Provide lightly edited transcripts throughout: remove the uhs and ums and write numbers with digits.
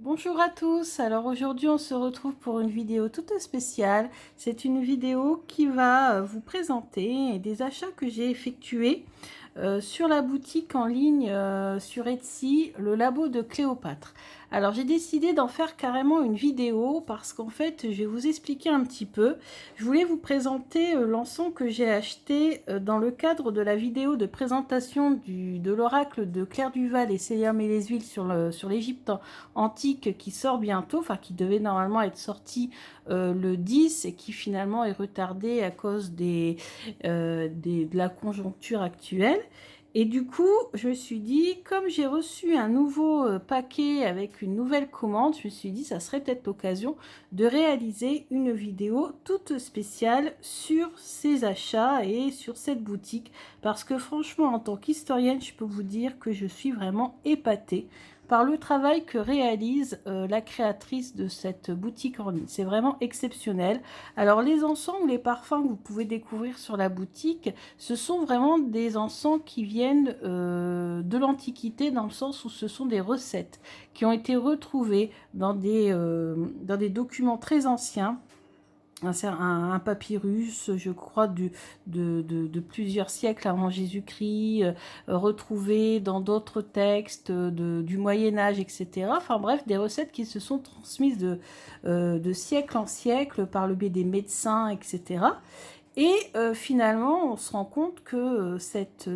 Bonjour à tous, alors aujourd'hui on se retrouve pour une vidéo toute spéciale. C'est une vidéo qui va vous présenter des achats que j'ai effectués sur la boutique en ligne sur Etsy, le labo de Cléopâtre. Alors j'ai décidé d'en faire carrément une vidéo parce qu'en fait je vais vous expliquer un petit peu. Je voulais vous présenter l'encens que j'ai acheté dans le cadre de la vidéo de présentation de l'oracle de Claire Duval et Célia Mélesville sur l'Égypte antique qui sort bientôt, enfin qui devait normalement être sorti le 10 et qui finalement est retardé à cause de la conjoncture actuelle. Et du coup, je me suis dit, comme j'ai reçu un nouveau paquet avec une nouvelle commande, je me suis dit, ça serait peut-être l'occasion de réaliser une vidéo toute spéciale sur ces achats et sur cette boutique. Parce que franchement, en tant qu'historienne, je peux vous dire que je suis vraiment épatée par le travail que réalise la créatrice de cette boutique en ligne. C'est vraiment exceptionnel. Alors les encens ou les parfums que vous pouvez découvrir sur la boutique, ce sont vraiment des encens qui viennent de l'Antiquité, dans le sens où ce sont des recettes qui ont été retrouvées dans des documents très anciens. Un papyrus, je crois, de plusieurs siècles avant Jésus-Christ, retrouvé dans d'autres textes du Moyen-Âge, etc. Enfin bref, des recettes qui se sont transmises de siècle en siècle par le biais des médecins, etc. Et finalement, on se rend compte que cette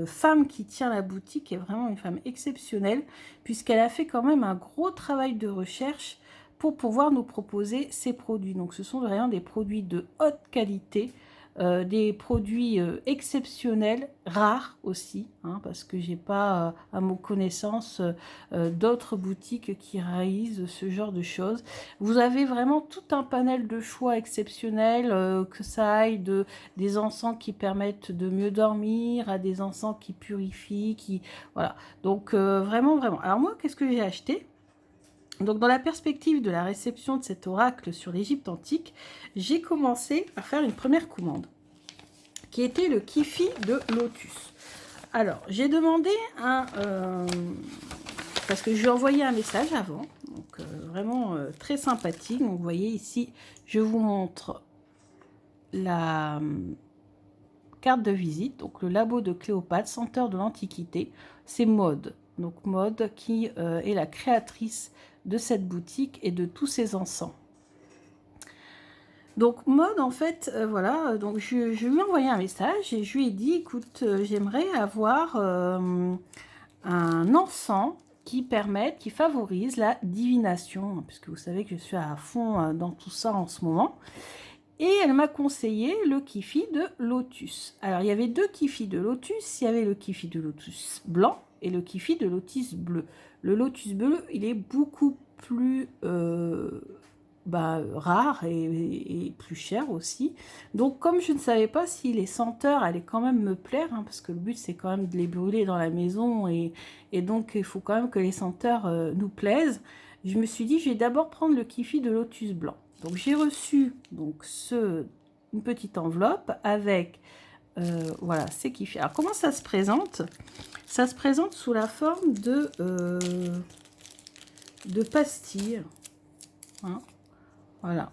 femme qui tient la boutique est vraiment une femme exceptionnelle, puisqu'elle a fait quand même un gros travail de recherche pour pouvoir nous proposer ces produits. Donc ce sont vraiment des produits de haute qualité, des produits exceptionnels, rares aussi, hein, parce que j'ai pas, à ma connaissance, d'autres boutiques qui réalisent ce genre de choses. Vous avez vraiment tout un panel de choix exceptionnels, que ça aille des encens qui permettent de mieux dormir, à des encens qui purifient, voilà. Donc vraiment, vraiment. Alors moi, qu'est-ce que j'ai acheté ? Donc, dans la perspective de la réception de cet oracle sur l'Égypte antique, j'ai commencé à faire une première commande, qui était le Kifi de Lotus. Alors, j'ai demandé parce que je lui ai envoyé un message avant, donc vraiment très sympathique. Donc, vous voyez ici, je vous montre la carte de visite, donc le labo de Cléopâtre, senteur de l'Antiquité. C'est Maude, donc Maude qui est la créatrice de cette boutique et de tous ces encens. Donc Maude, en fait, voilà, donc je lui ai envoyé un message et je lui ai dit, écoute, j'aimerais avoir un encens qui favorise la divination, puisque vous savez que je suis à fond dans tout ça en ce moment. Et elle m'a conseillé le Kifi de Lotus. Alors, il y avait deux Kifis de Lotus. Il y avait le Kifi de Lotus blanc et le Kifi de Lotus bleu. Le Lotus bleu, il est beaucoup plus rare et plus cher aussi. Donc, comme je ne savais pas si les senteurs allaient quand même me plaire, hein, parce que le but, c'est quand même de les brûler dans la maison, et donc, il faut quand même que les senteurs nous plaisent. Je me suis dit, je vais d'abord prendre le Kifi de Lotus blanc. Donc j'ai reçu une petite enveloppe avec voilà, c'est Kifi. Alors comment ça se présente? Ça se présente sous la forme de pastilles, hein. Voilà.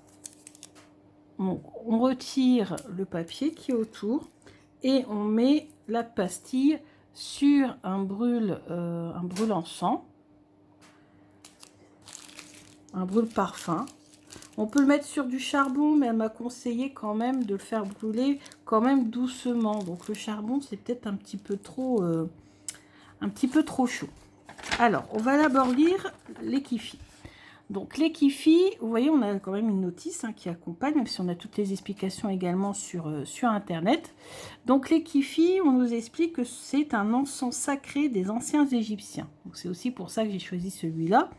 Donc, on retire le papier qui est autour et on met la pastille sur un brûle-encens, un brûle-parfum. On peut le mettre sur du charbon, mais elle m'a conseillé quand même de le faire brûler quand même doucement. Donc le charbon, c'est peut-être un petit peu trop chaud. Alors, on va d'abord lire les kifis. Donc les kifis, vous voyez, on a quand même une notice qui accompagne, même si on a toutes les explications également sur Internet. Donc les kifis, on nous explique que c'est un encens sacré des anciens Égyptiens. Donc c'est aussi pour ça que j'ai choisi celui-là,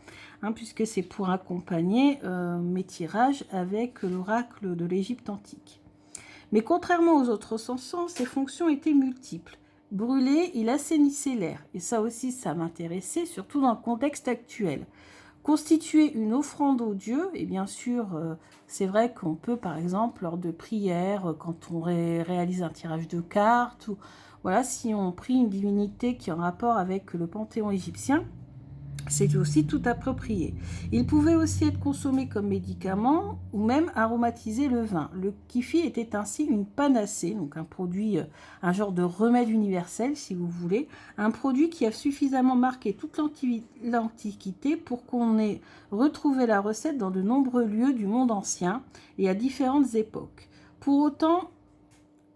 puisque c'est pour accompagner mes tirages avec l'oracle de l'Égypte antique. Mais contrairement aux autres encens, ses fonctions étaient multiples. Brûler, il assainissait l'air. Et ça aussi, ça m'intéressait, surtout dans le contexte actuel. Constituer une offrande au Dieu, et bien sûr, c'est vrai qu'on peut, par exemple, lors de prières, quand on réalise un tirage de cartes, ou voilà, si on prie une divinité qui est en rapport avec le panthéon égyptien, C'est aussi tout approprié. Il pouvait aussi être consommé comme médicament ou même aromatiser le vin. Le kifi était ainsi une panacée, donc un produit, un genre de remède universel si vous voulez, un produit qui a suffisamment marqué toute l'Antiquité pour qu'on ait retrouvé la recette dans de nombreux lieux du monde ancien et à différentes époques. Pour autant,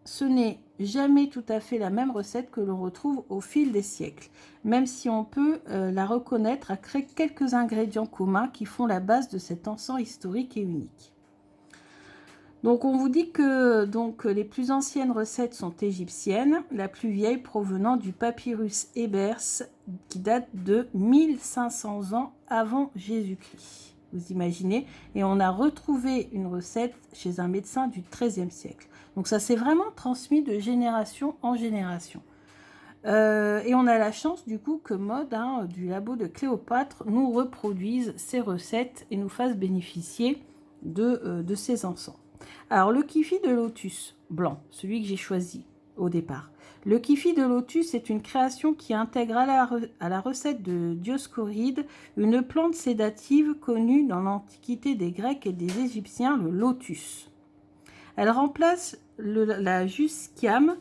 ce n'est jamais tout à fait la même recette que l'on retrouve au fil des siècles, même si on peut la reconnaître à créer quelques ingrédients communs qui font la base de cet encens historique et unique. Donc on vous dit que les plus anciennes recettes sont égyptiennes, la plus vieille provenant du papyrus Ebers qui date de 1500 ans avant Jésus-Christ. Vous imaginez? Et on a retrouvé une recette chez un médecin du XIIIe siècle. Donc ça s'est vraiment transmis de génération en génération. Et on a la chance du coup que Maud, du labo de Cléopâtre, nous reproduise ces recettes et nous fasse bénéficier de ces encens. Alors le kifi de lotus blanc, celui que j'ai choisi au départ. Le kifi de lotus est une création qui intègre à la recette de Dioscoride une plante sédative connue dans l'Antiquité des Grecs et des Égyptiens, le lotus. Elle remplace la jusquiame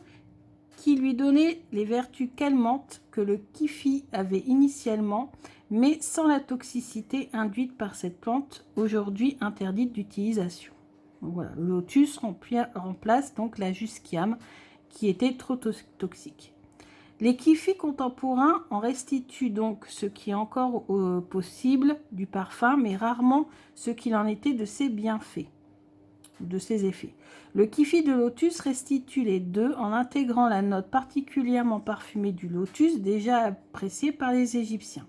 qui lui donnait les vertus calmantes que le kifi avait initialement, mais sans la toxicité induite par cette plante, aujourd'hui interdite d'utilisation. Voilà, le lotus remplace donc la jusquiame qui était trop toxique. Les kifis contemporains en restituent donc ce qui est encore possible du parfum, mais rarement ce qu'il en était de ses bienfaits, de ses effets. Le kifi de lotus restitue les deux en intégrant la note particulièrement parfumée du lotus déjà appréciée par les Égyptiens.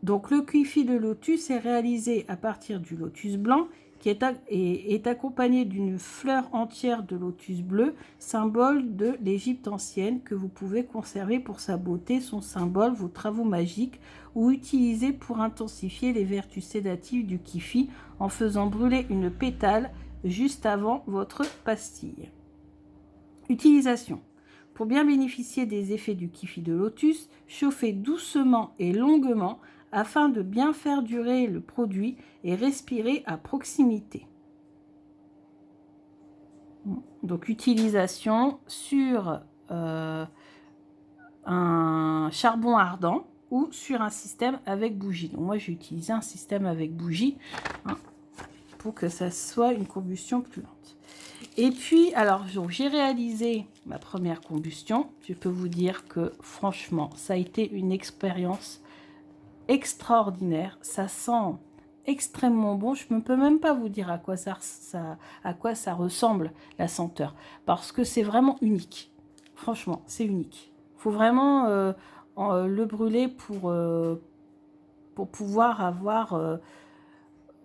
Donc le kifi de lotus est réalisé à partir du lotus blanc qui est accompagné d'une fleur entière de lotus bleu, symbole de l'Égypte ancienne, que vous pouvez conserver pour sa beauté, son symbole, vos travaux magiques, ou utiliser pour intensifier les vertus sédatives du kifi en faisant brûler une pétale juste avant votre pastille. Utilisation. Pour bien bénéficier des effets du kifi de lotus, chauffez doucement et longuement afin de bien faire durer le produit et respirer à proximité. Donc utilisation sur un charbon ardent ou sur un système avec bougie. Donc moi j'ai utilisé un système avec bougie pour que ça soit une combustion plus lente. Et puis, alors, j'ai réalisé ma première combustion. Je peux vous dire que, franchement, ça a été une expérience extraordinaire. Ça sent extrêmement bon. Je ne peux même pas vous dire à quoi ça ressemble, la senteur. Parce que c'est vraiment unique. Franchement, c'est unique. Il faut vraiment le brûler pour pouvoir avoir...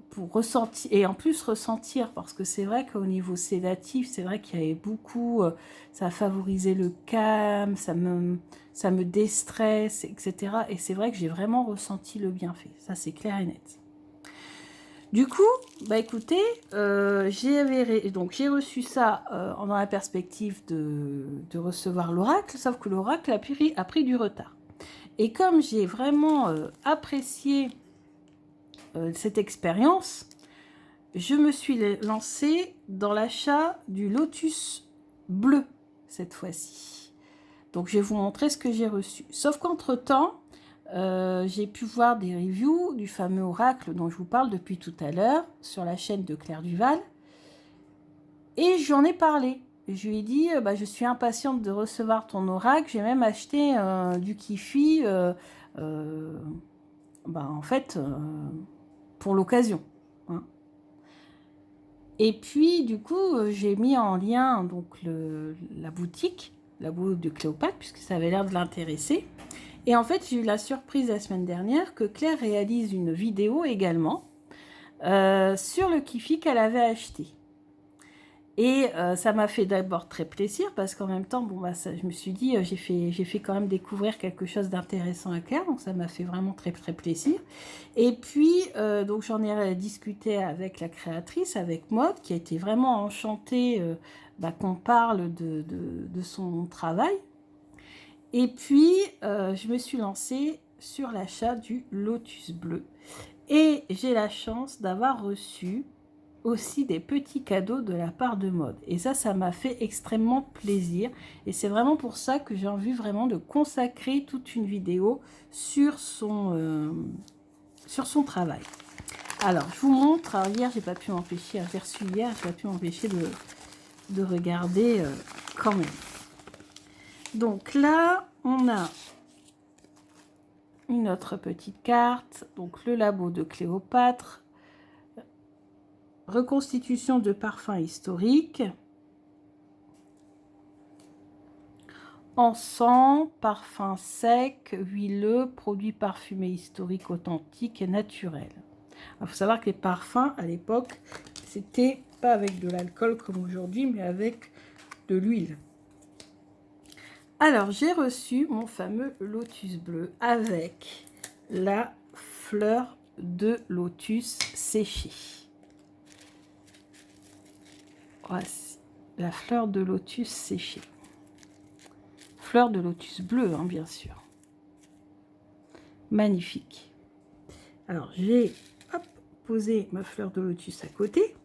pour ressentir, et en plus ressentir, parce que c'est vrai qu'au niveau sédatif, c'est vrai qu'il y avait beaucoup, ça a favorisé le calme, ça me déstresse, etc. Et c'est vrai que j'ai vraiment ressenti le bienfait, ça c'est clair et net. Du coup, bah écoutez, j'ai reçu ça dans la perspective de recevoir l'oracle, sauf que l'oracle a pris du retard. Et comme j'ai vraiment apprécié cette expérience, je me suis lancée dans l'achat du lotus bleu cette fois-ci. Donc je vais vous montrer ce que j'ai reçu. Sauf qu'entre-temps, j'ai pu voir des reviews du fameux oracle dont je vous parle depuis tout à l'heure sur la chaîne de Claire Duval. Et j'en ai parlé. Je lui ai dit, je suis impatiente de recevoir ton oracle. J'ai même acheté du kifi, en fait... pour l'occasion. Et puis, du coup, j'ai mis en lien donc la boutique de Cléopâtre, puisque ça avait l'air de l'intéresser. Et en fait, j'ai eu la surprise la semaine dernière que Claire réalise une vidéo également sur le kifi qu'elle avait acheté. Et ça m'a fait d'abord très plaisir parce qu'en même temps, je me suis dit, j'ai fait quand même découvrir quelque chose d'intéressant à Claire, donc ça m'a fait vraiment très très plaisir. Et puis, donc j'en ai discuté avec la créatrice, avec Maud, qui a été vraiment enchantée qu'on parle de son travail. Et puis, je me suis lancée sur l'achat du lotus bleu. Et j'ai la chance d'avoir reçu aussi des petits cadeaux de la part de Maude. Et ça m'a fait extrêmement plaisir. Et c'est vraiment pour ça que j'ai envie vraiment de consacrer toute une vidéo sur son travail. Alors, je vous montre. Alors, hier, j'ai pas pu m'empêcher, j'ai reçu hier, j'ai pas pu m'empêcher de regarder quand même. Donc là, on a une autre petite carte. Donc, le labo de Cléopâtre. Reconstitution de parfums historiques. Encens, parfum sec, huileux, produits parfumés historiques, authentiques et naturels. Il faut savoir que les parfums, à l'époque, c'était pas avec de l'alcool comme aujourd'hui, mais avec de l'huile. Alors, j'ai reçu mon fameux lotus bleu avec la fleur de lotus séchée. Voici la fleur de lotus séchée. Fleur de lotus bleu, hein, bien sûr. Magnifique. Alors, j'ai posé ma fleur de lotus à côté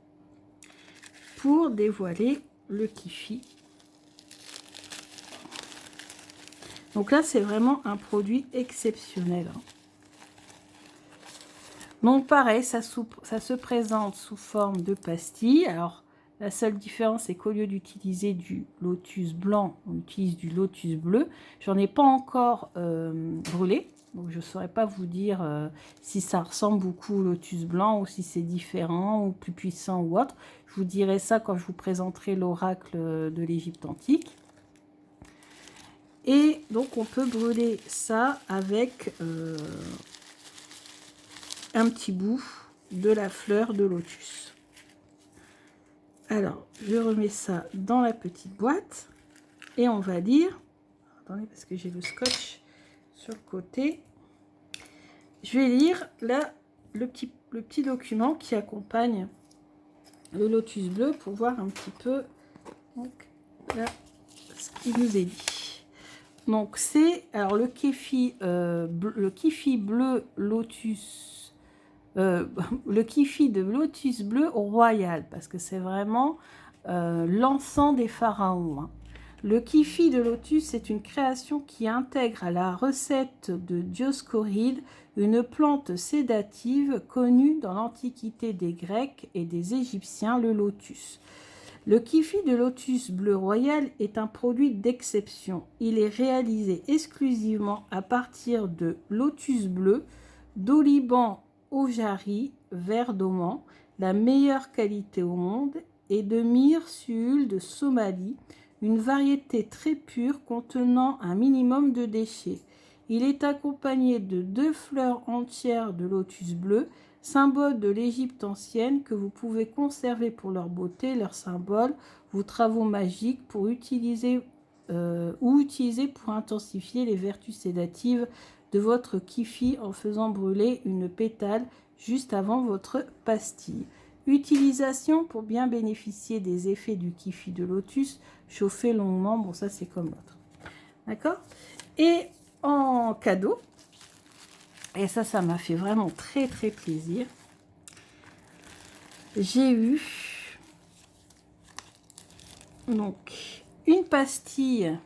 pour dévoiler le Kifi. Donc là, c'est vraiment un produit exceptionnel. Donc pareil, ça se présente sous forme de pastille. Alors, la seule différence, c'est qu'au lieu d'utiliser du lotus blanc, on utilise du lotus bleu. J'en ai pas encore brûlé. Donc, je ne saurais pas vous dire si ça ressemble beaucoup au lotus blanc ou si c'est différent ou plus puissant ou autre. Je vous dirai ça quand je vous présenterai l'oracle de l'Égypte antique. Et donc, on peut brûler ça avec un petit bout de la fleur de lotus. Alors, je remets ça dans la petite boîte et on va lire. Attendez, parce que j'ai le scotch sur le côté. Je vais lire là le petit document qui accompagne le lotus bleu pour voir un petit peu donc, là, ce qui nous est dit. Donc c'est alors le Kifi bleu lotus, le Kifi de lotus bleu royal parce que c'est vraiment l'encens des pharaons. Hein. Le Kifi de lotus est une création qui intègre à la recette de Dioscoride une plante sédative connue dans l'Antiquité des Grecs et des Égyptiens, le lotus. Le Kifi de lotus bleu royal est un produit d'exception. Il est réalisé exclusivement à partir de lotus bleu, d'oliban ojari, vert d'Oman, la meilleure qualité au monde, et de myrrhe suul de Somalie, une variété très pure contenant un minimum de déchets. Il est accompagné de 2 fleurs entières de lotus bleu, symbole de l'Égypte ancienne que vous pouvez conserver pour leur beauté, leur symbole, vos travaux magiques pour utiliser pour intensifier les vertus sédatives de votre Kifi en faisant brûler une pétale juste avant votre pastille. Utilisation pour bien bénéficier des effets du Kifi de lotus, chauffer longuement, bon ça c'est comme l'autre. D'accord? Et en cadeau, et ça m'a fait vraiment très très plaisir, j'ai eu donc une pastille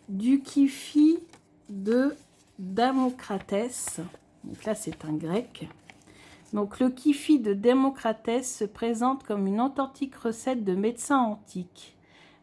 du Kifi de Damocratès. Donc là c'est un grec. Donc le Kifi de Damocratès se présente comme une authentique recette de médecin antique.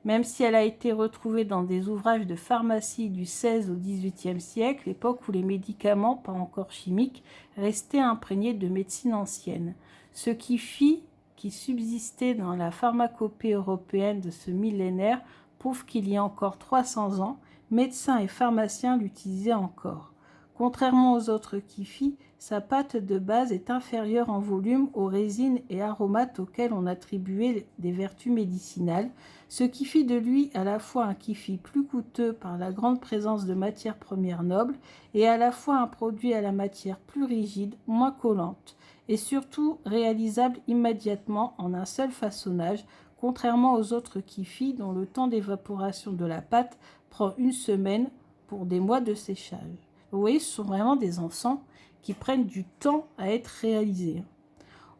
Même si elle a été retrouvée dans des ouvrages de pharmacie du XVIe au XVIIIe siècle, époque où les médicaments, pas encore chimiques, restaient imprégnés de médecine ancienne. Ce Kifi, qui subsistait dans la pharmacopée européenne de ce millénaire, prouve qu'il y a encore 300 ans, médecins et pharmaciens l'utilisaient encore. Contrairement aux autres Kifi, sa pâte de base est inférieure en volume aux résines et aromates auxquels on attribuait des vertus médicinales, ce qui fit de lui à la fois un Kifi plus coûteux par la grande présence de matières premières nobles et à la fois un produit à la matière plus rigide, moins collante et surtout réalisable immédiatement en un seul façonnage, contrairement aux autres Kifi dont le temps d'évaporation de la pâte prend 1 semaine pour des mois de séchage. Vous voyez, ce sont vraiment des encens qui prennent du temps à être réalisés.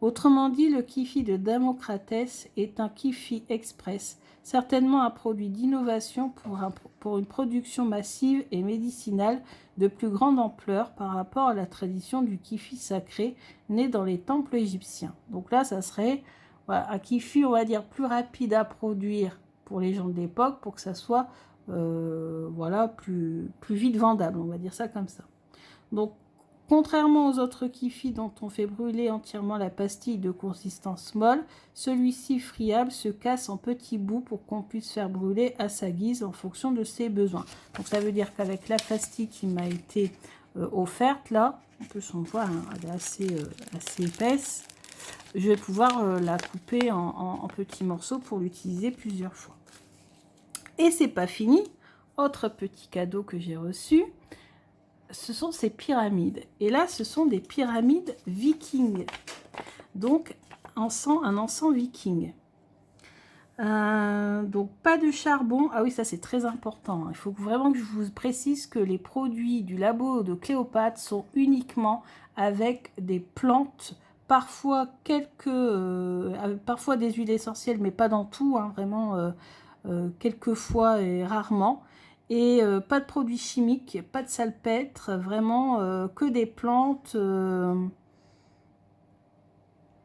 Autrement dit, le Kifi de Damocrates est un Kifi express, certainement un produit d'innovation pour une production massive et médicinale de plus grande ampleur par rapport à la tradition du Kifi sacré né dans les temples égyptiens. Donc là, ça serait voilà, un Kifi, on va dire, plus rapide à produire pour les gens de l'époque, pour que ça soit voilà, plus vite vendable, on va dire ça comme ça. Donc, contrairement aux autres Kifi dont on fait brûler entièrement la pastille de consistance molle, celui-ci friable se casse en petits bouts pour qu'on puisse faire brûler à sa guise en fonction de ses besoins. Donc ça veut dire qu'avec la pastille qui m'a été offerte, là, en plus on voit, hein, elle est assez épaisse, je vais pouvoir la couper en petits morceaux pour l'utiliser plusieurs fois. Et c'est pas fini, autre petit cadeau que j'ai reçu, ce sont ces pyramides. Et là, ce sont des pyramides vikings. Donc, un encens viking. Donc, pas de charbon. Ah oui, ça, c'est très important. Il faut vraiment que je vous précise que les produits du labo de Cléopâtre sont uniquement avec des plantes, parfois parfois des huiles essentielles, mais pas dans tout, hein, vraiment quelques fois et rarement. Et pas de produits chimiques, pas de salpêtre, vraiment que des plantes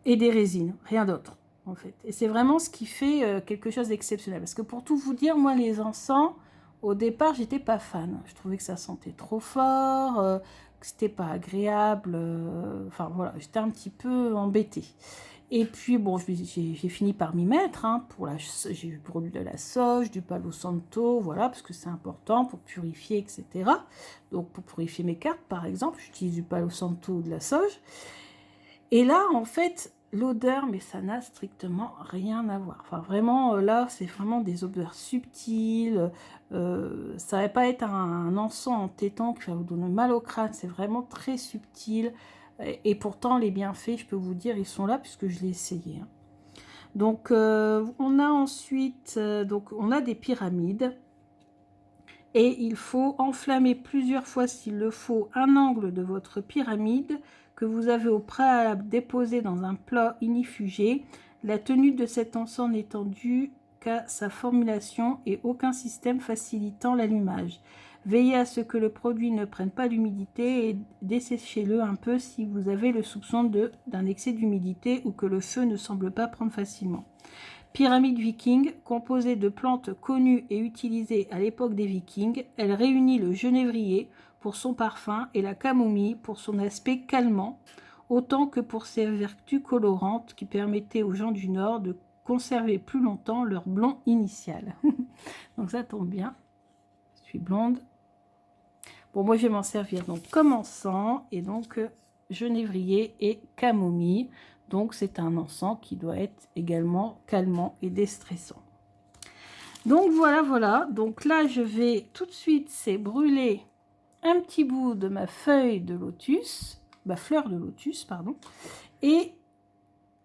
et des résines, rien d'autre en fait. Et c'est vraiment ce qui fait quelque chose d'exceptionnel. Parce que pour tout vous dire, moi les encens, au départ, j'étais pas fan. Je trouvais que ça sentait trop fort, que c'était pas agréable. Enfin voilà, j'étais un petit peu embêtée. Et puis, bon, j'ai fini par m'y mettre. Hein, j'ai produit de la sauge, du palo santo, voilà, parce que c'est important pour purifier, etc. Donc, pour purifier mes cartes, par exemple, j'utilise du palo santo ou de la sauge. Et là, en fait, l'odeur, mais ça n'a strictement rien à voir. Enfin, vraiment, là, c'est vraiment des odeurs subtiles. Ça ne va pas être un encens entêtant qui va vous donner mal au crâne. C'est vraiment très subtil. Et pourtant, les bienfaits, je peux vous dire, ils sont là puisque je l'ai essayé. Hein. Donc, on a ensuite on a des pyramides. Et il faut enflammer plusieurs fois, s'il le faut, un angle de votre pyramide que vous avez au préalable déposé dans un plat inifugé. La tenue de cet encens n'étant due qu'à sa formulation et aucun système facilitant l'allumage. Veillez à ce que le produit ne prenne pas d'humidité et desséchez-le un peu si vous avez le soupçon d'un excès d'humidité ou que le feu ne semble pas prendre facilement. Pyramide viking, composée de plantes connues et utilisées à l'époque des Vikings, elle réunit le genévrier pour son parfum et la camomille pour son aspect calmant, autant que pour ses vertus colorantes qui permettaient aux gens du Nord de conserver plus longtemps leur blond initial. Donc ça tombe bien, je suis blonde. Bon, moi je vais m'en servir donc comme encens et donc genévrier et camomille. Donc, c'est un encens qui doit être également calmant et déstressant. Donc, voilà. Donc là, je vais tout de suite, c'est brûler un petit bout de ma feuille de lotus, ma fleur de lotus, pardon, et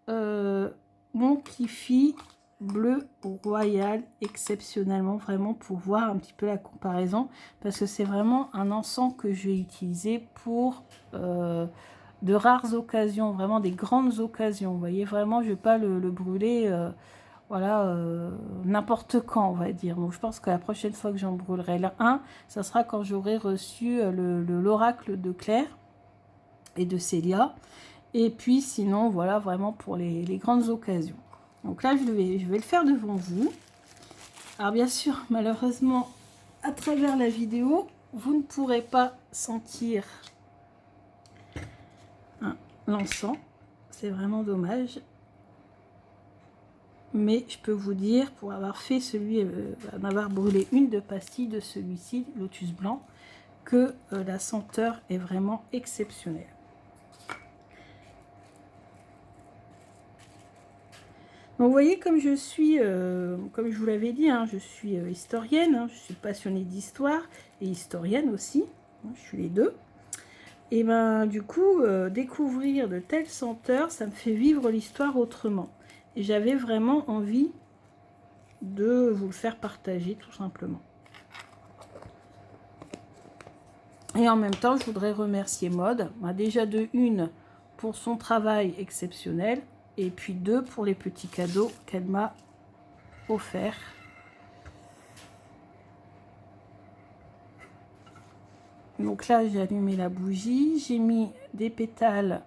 mon Kifi bleu royal, exceptionnellement, vraiment, pour voir un petit peu la comparaison, parce que c'est vraiment un encens que je vais utiliser pour... de rares occasions, vraiment des grandes occasions. Vous voyez, vraiment, je ne vais pas le brûler, voilà, n'importe quand, on va dire. Donc, je pense que la prochaine fois que j'en brûlerai un, ça sera quand j'aurai reçu l'oracle de Claire et de Célia. Et puis, sinon, voilà, vraiment pour les grandes occasions. Donc là, je vais le faire devant vous. Alors, bien sûr, malheureusement, à travers la vidéo, vous ne pourrez pas sentir l'encens, c'est vraiment dommage, mais je peux vous dire, pour avoir fait d'avoir brûlé une de pastilles de celui-ci, Lotus Blanc, que la senteur est vraiment exceptionnelle. Donc vous voyez, comme je suis, comme je vous l'avais dit, hein, je suis historienne, hein, je suis passionnée d'histoire et historienne aussi, hein, je suis les deux. Et ben du coup, découvrir de telles senteurs, ça me fait vivre l'histoire autrement. Et j'avais vraiment envie de vous le faire partager, tout simplement. Et en même temps, je voudrais remercier Maud, déjà de une pour son travail exceptionnel, et puis deux pour les petits cadeaux qu'elle m'a offerts. Donc là, j'ai allumé la bougie, j'ai mis des pétales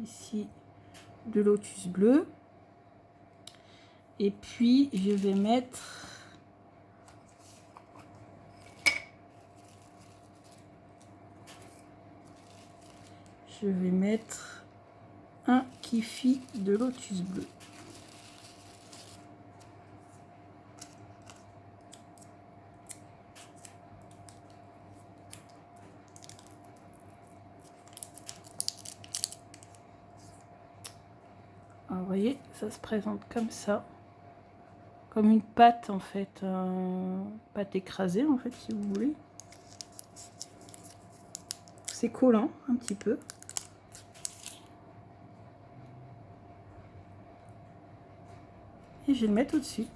ici de lotus bleu. Et puis, je vais mettre un kifi de lotus bleu. Alors, vous voyez, ça se présente comme ça. Comme une pâte, en fait. Pâte écrasée, en fait, si vous voulez. C'est collant, un petit peu. Et je vais le mettre au-dessus.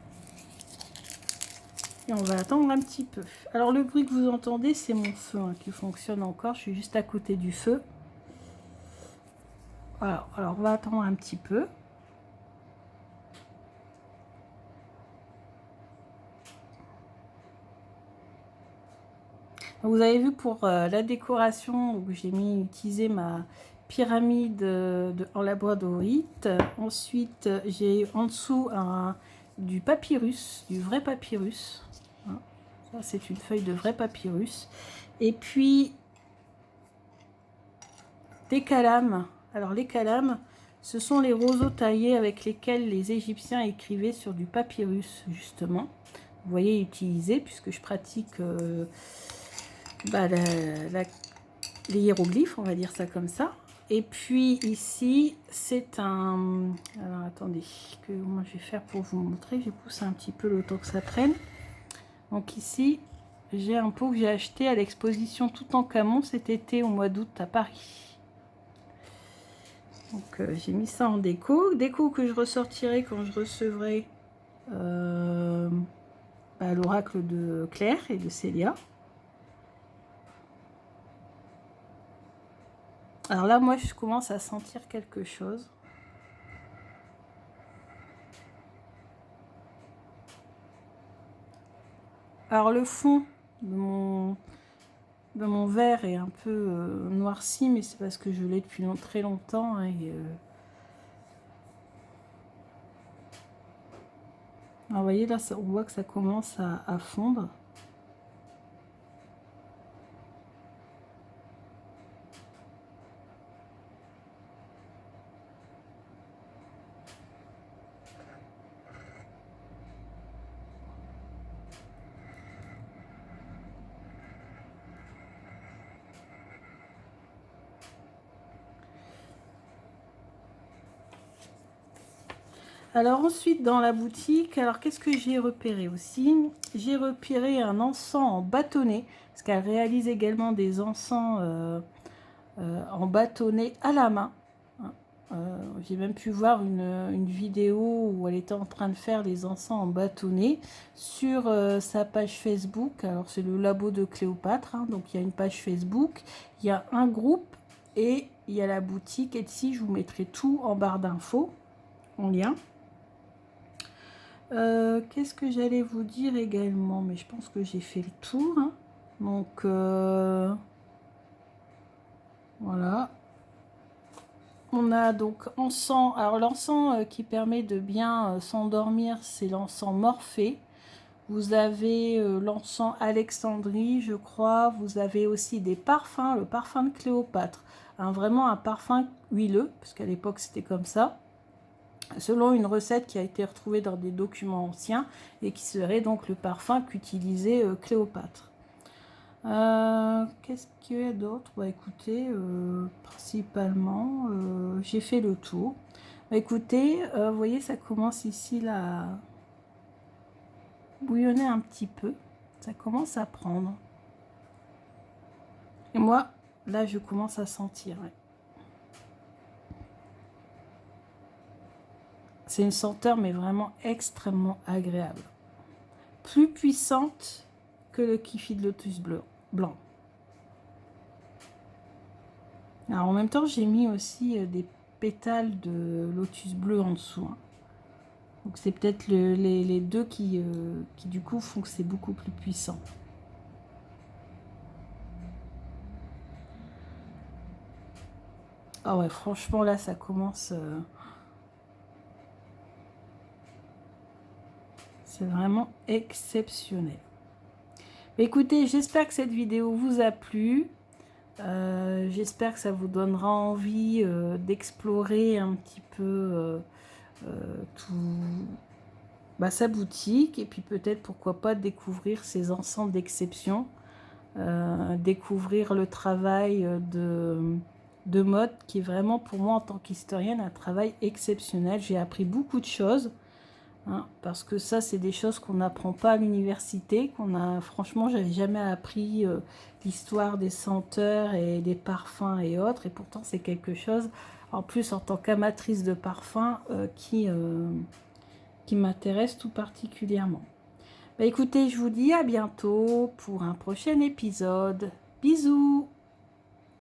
Et on va attendre un petit peu. Alors, le bruit que vous entendez, c'est mon feu hein, qui fonctionne encore. Je suis juste à côté du feu. Voilà. Alors, on va attendre un petit peu. Vous avez vu pour la décoration où j'ai utilisé ma pyramide en labradorite. Ensuite, j'ai en dessous du papyrus, du vrai papyrus. Hein. Ça, c'est une feuille de vrai papyrus. Et puis, des calames. Alors, les calames, ce sont les roseaux taillés avec lesquels les Égyptiens écrivaient sur du papyrus, justement. Vous voyez, utilisé, puisque je pratique... les hiéroglyphes, on va dire ça comme ça. Et puis ici, c'est un... Alors attendez, moi je vais faire pour vous montrer. Je vais pousser un petit peu le temps que ça prenne. Donc ici, j'ai un pot que j'ai acheté à l'exposition Toutankhamon cet été au mois d'août à Paris. Donc j'ai mis ça en déco. Déco que je ressortirai quand je recevrai l'oracle de Claire et de Célia. Alors là, moi, je commence à sentir quelque chose. Alors le fond de mon verre est un peu noirci, mais c'est parce que je l'ai depuis très longtemps. Hein, alors, vous voyez, là, on voit que ça commence à fondre. Alors ensuite dans la boutique, alors qu'est-ce que j'ai repéré aussi? J'ai repéré un encens en bâtonnet, parce qu'elle réalise également des encens en bâtonnet à la main. J'ai même pu voir une vidéo où elle était en train de faire des encens en bâtonnet sur sa page Facebook. Alors c'est le labo de Cléopâtre, hein, donc il y a une page Facebook, il y a un groupe et il y a la boutique. Et ici je vous mettrai tout en barre d'infos, en lien. Qu'est-ce que j'allais vous dire également? Mais je pense que j'ai fait le tour. Hein. Donc, voilà. On a donc encens. Alors, l'encens qui permet de bien s'endormir, c'est l'encens Morphée. Vous avez l'encens Alexandrie, je crois. Vous avez aussi des parfums, le parfum de Cléopâtre. Hein, vraiment un parfum huileux, parce qu'à l'époque, c'était comme ça. Selon une recette qui a été retrouvée dans des documents anciens et qui serait donc le parfum qu'utilisait Cléopâtre. Qu'est-ce qu'il y a d'autre? Bah écoutez, principalement, j'ai fait le tour. Bah écoutez, vous voyez, ça commence ici là, à bouillonner un petit peu. Ça commence à prendre. Et moi, là, je commence à sentir. Ouais. C'est une senteur, mais vraiment extrêmement agréable. Plus puissante que le kifi de lotus blanc. Alors en même temps, j'ai mis aussi des pétales de lotus bleu en dessous. Hein. Donc c'est peut-être les deux qui du coup font que c'est beaucoup plus puissant. Ah ouais, franchement là ça commence... c'est vraiment exceptionnel. Écoutez, j'espère que cette vidéo vous a plu. J'espère que ça vous donnera envie d'explorer un petit peu tout, sa boutique et puis peut-être pourquoi pas découvrir ces encens d'exception, découvrir le travail de mode qui est vraiment pour moi en tant qu'historienne un travail exceptionnel. J'ai appris beaucoup de choses. Hein, parce que ça, c'est des choses qu'on n'apprend pas à l'université, franchement, j'avais jamais appris l'histoire des senteurs et des parfums et autres, et pourtant c'est quelque chose, en plus en tant qu'amatrice de parfums, qui m'intéresse tout particulièrement. Bah, écoutez, je vous dis à bientôt pour un prochain épisode. Bisous!